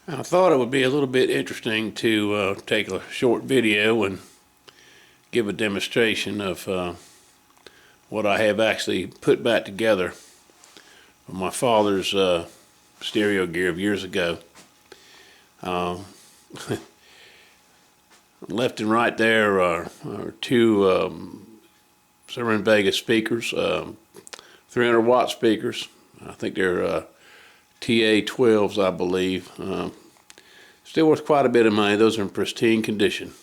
I thought it would be a little bit interesting to take a short video and give a demonstration of what I have actually put back together from my father's stereo gear of years ago. Left and right there are two Cerwin-Vega speakers, 300 watt speakers. I think they're TA12s, I believe. Still worth quite a bit of money. Those are in pristine condition.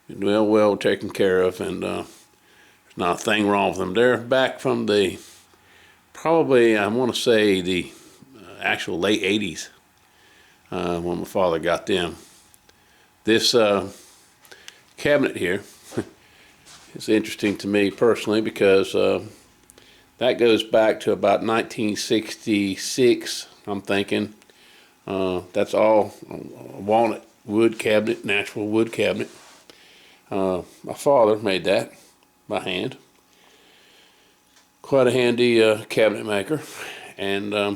Well taken care of, and there's not a thing wrong with them. They're back from the, probably, I want to say the actual late 80s when my father got them. This cabinet here is interesting to me personally because that goes back to about 1966, I'm thinking. That's all a walnut wood cabinet, natural wood cabinet. My father made that by hand. Quite a handy cabinet maker. And I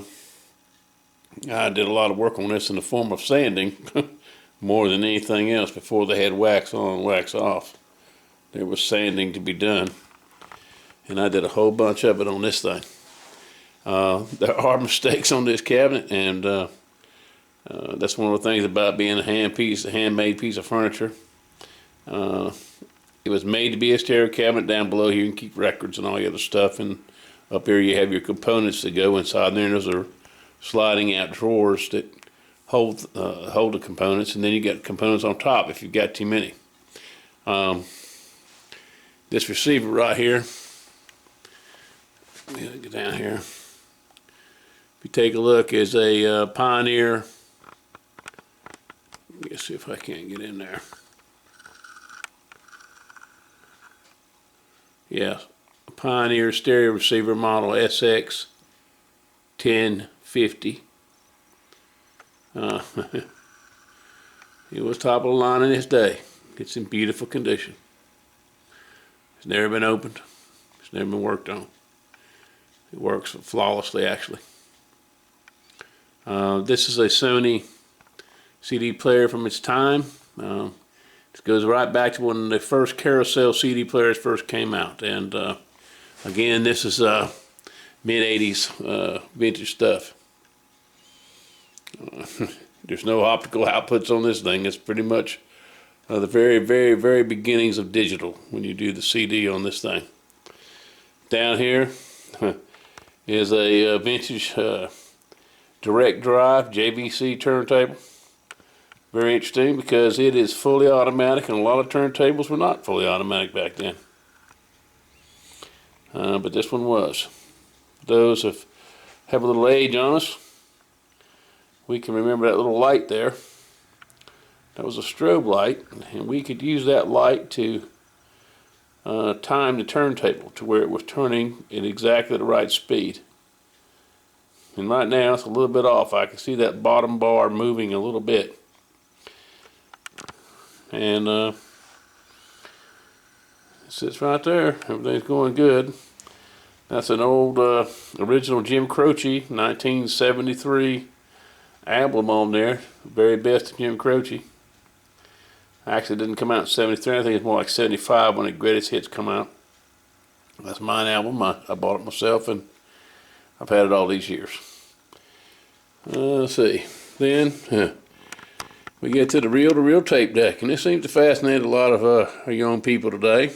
did a lot of work on this in the form of sanding more than anything else before they had wax on and wax off. There was sanding to be done. And I did a whole bunch of it on this thing. There are mistakes on this cabinet, and that's one of the things about being a handmade piece of furniture. It was made to be a stereo cabinet. Down below here you can keep records and all the other stuff, and up here you have your components that go inside there, and those are sliding out drawers that hold the components, and then you got components on top if you've got too many. This receiver right here, get down here. If you take a look, is a Pioneer. Let me see if I can't get in there. Yeah, a Pioneer stereo receiver model SX 1050. It was top of the line in its day. It's in beautiful condition. It's never been opened. It's never been worked on. It works flawlessly, actually. This is a Sony CD player from its time. It goes right back to when the first carousel CD players first came out. And again, this is mid-80s vintage stuff. There's no optical outputs on this thing. It's pretty much the very beginnings of digital when you do the CD on this thing. Down here is a vintage direct drive JVC turntable. Very interesting because it is fully automatic, and a lot of turntables were not fully automatic back then. But this one was. Those who have a little age on us, we can remember that little light there. That was a strobe light, and we could use that light to time the turntable to where it was turning at exactly the right speed. And right now it's a little bit off. I can see that bottom bar moving a little bit. And it sits right there. Everything's going good. That's an old original Jim Croce 1973 album on there. Very best of Jim Croce. Actually, it didn't come out in 73. I think it's more like 75 when the greatest hits come out. That's mine album. I bought it myself, and I've had it all these years. Let's see. Then we get to the reel-to-reel tape deck, and this seems to fascinate a lot of our young people today.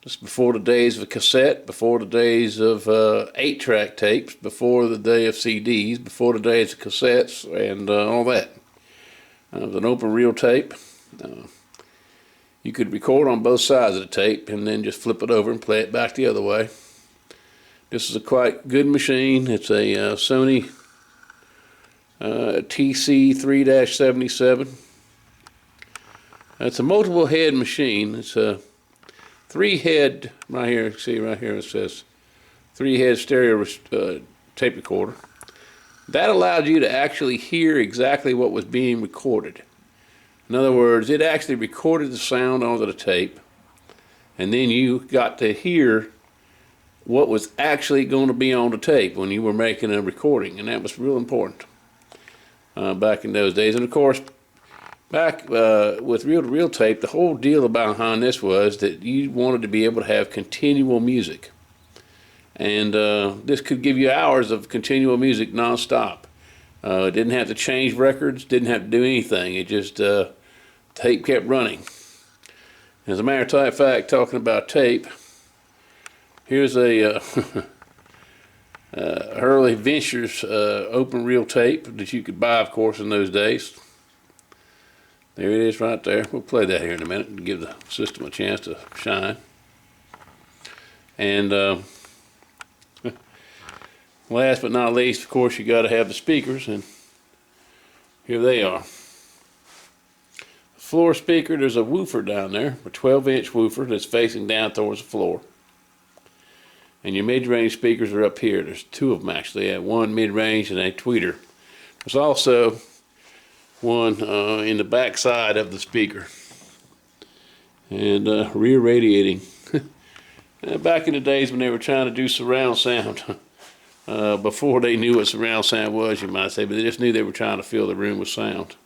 This is before the days of cassette, before the days of 8-track tapes, before the day of CDs, before the days of cassettes, and all that. It was an open reel tape. You could record on both sides of the tape and then just flip it over and play it back the other way. This is a quite good machine. It's a Sony TC3-77. It's a multiple head machine. It's a 3-head, right here, see right here it says 3-head stereo tape recorder. That allowed you to actually hear exactly what was being recorded. In other words, it actually recorded the sound onto the tape, and then you got to hear what was actually going to be on the tape when you were making a recording, and that was real important. back in those days. And of course, back with reel-to-reel tape, the whole deal behind this was that you wanted to be able to have continual music. And this could give you hours of continual music nonstop. Didn't have to change records, didn't have to do anything. It just, tape kept running. As a matter of fact, talking about tape, here's a Hurley Ventures open reel tape that you could buy, of course, in those days. There it is right there. We'll play that here in a minute and give the system a chance to shine. And last but not least, of course, you got to have the speakers, and here they are. Floor speaker, there's a woofer down there, a 12-inch woofer that's facing down towards the floor. And your mid-range speakers are up here. There's two of them actually, one mid-range and a tweeter. There's also one in the back side of the speaker. And rear radiating. Back in the days when they were trying to do surround sound, before they knew what surround sound was, you might say, but they just knew they were trying to fill the room with sound.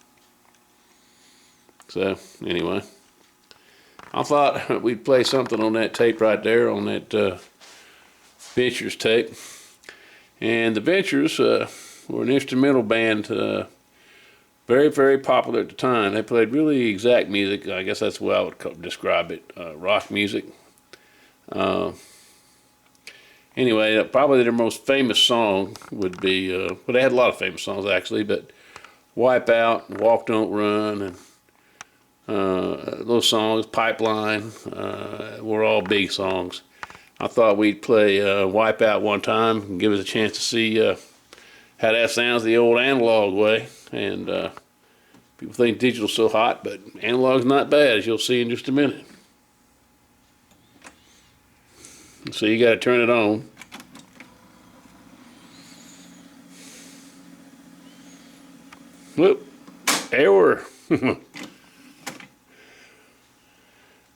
So, anyway, I thought we'd play something on that tape right there, on that Ventures tape. And the Ventures were an instrumental band, very, very popular at the time. They played really exact music. I guess that's the way I would describe it, rock music. Anyway, probably their most famous song would be, well, they had a lot of famous songs actually, but Wipeout, Walk Don't Run, and those songs, Pipeline, were all big songs. I thought we'd play Wipeout one time and give us a chance to see how that sounds the old analog way. And people think digital's so hot, but analog's not bad, as you'll see in just a minute. So you got to turn it on. Whoop, error.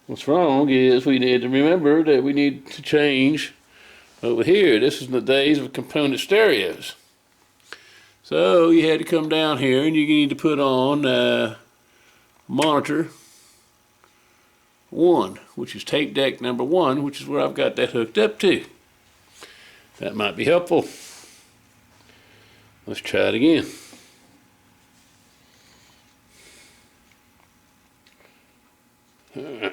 What's wrong is we need to remember that we need to change over here. This is in the days of component stereos. So you had to come down here and you need to put on monitor 1, which is tape deck number 1, which is where I've got that hooked up to. That might be helpful. Let's try it again. All right.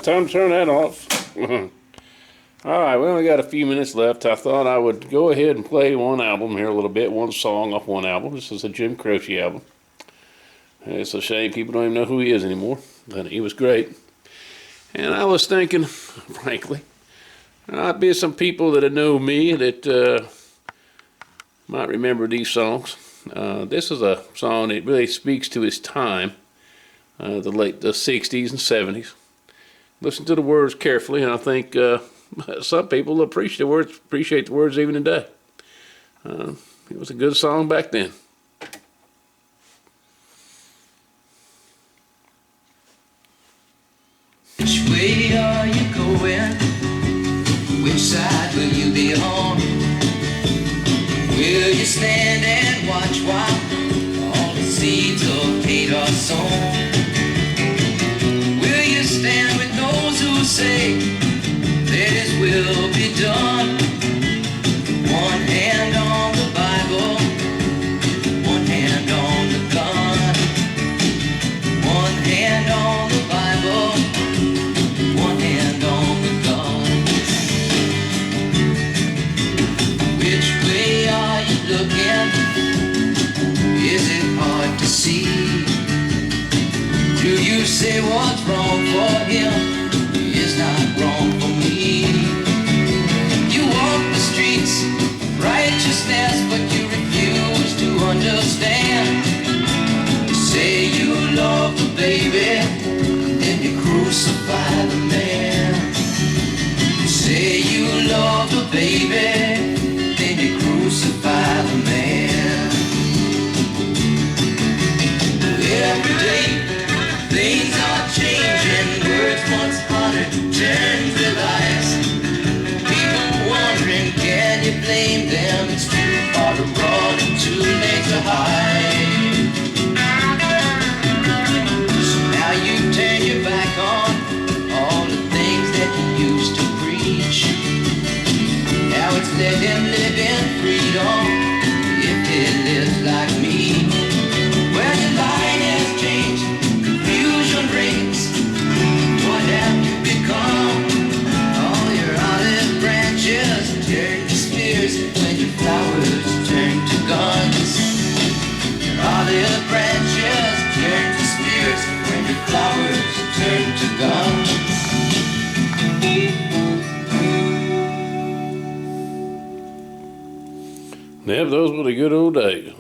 time to turn that off. All right, we only got a few minutes left. I thought I would go ahead and play one album here a little bit, one song off one album. This is a Jim Croce album. It's a shame people don't even know who he is anymore, but he was great. And I was thinking, frankly, there might be some people that know me that might remember these songs. This is a song that really speaks to his time, the 60s and 70s. Listen to the words carefully, and I think some people appreciate the words even today. It was a good song back then. Which way are you going? Which side will you be on? Will you stand and watch while all the seeds of hate are sown? Will you stand with those who say that His will be done? One hand on the Bible, one hand on the gun. One hand on the Bible, one hand on the gun. Which way are you looking? Is it hard to see? Do you say what's wrong for him is not wrong for me? You walk the streets of righteousness, but you refuse to understand. You say you love the baby, then you crucify the man. You say you love the baby, then you crucify the man. Every day things are changing, words once honored turn to lies. People wondering, can you blame them? It's too far to run and too late to hide. So now you turn your back on all the things that you used to preach. Now it's let him live in freedom if he lives like me. Well, your line has changed, confusion reigns. What have you become? All your olive branches turn to spears when your flowers turn to guns. Your olive branches turn to spears when your flowers turn to guns. Yeah, those were the good old days.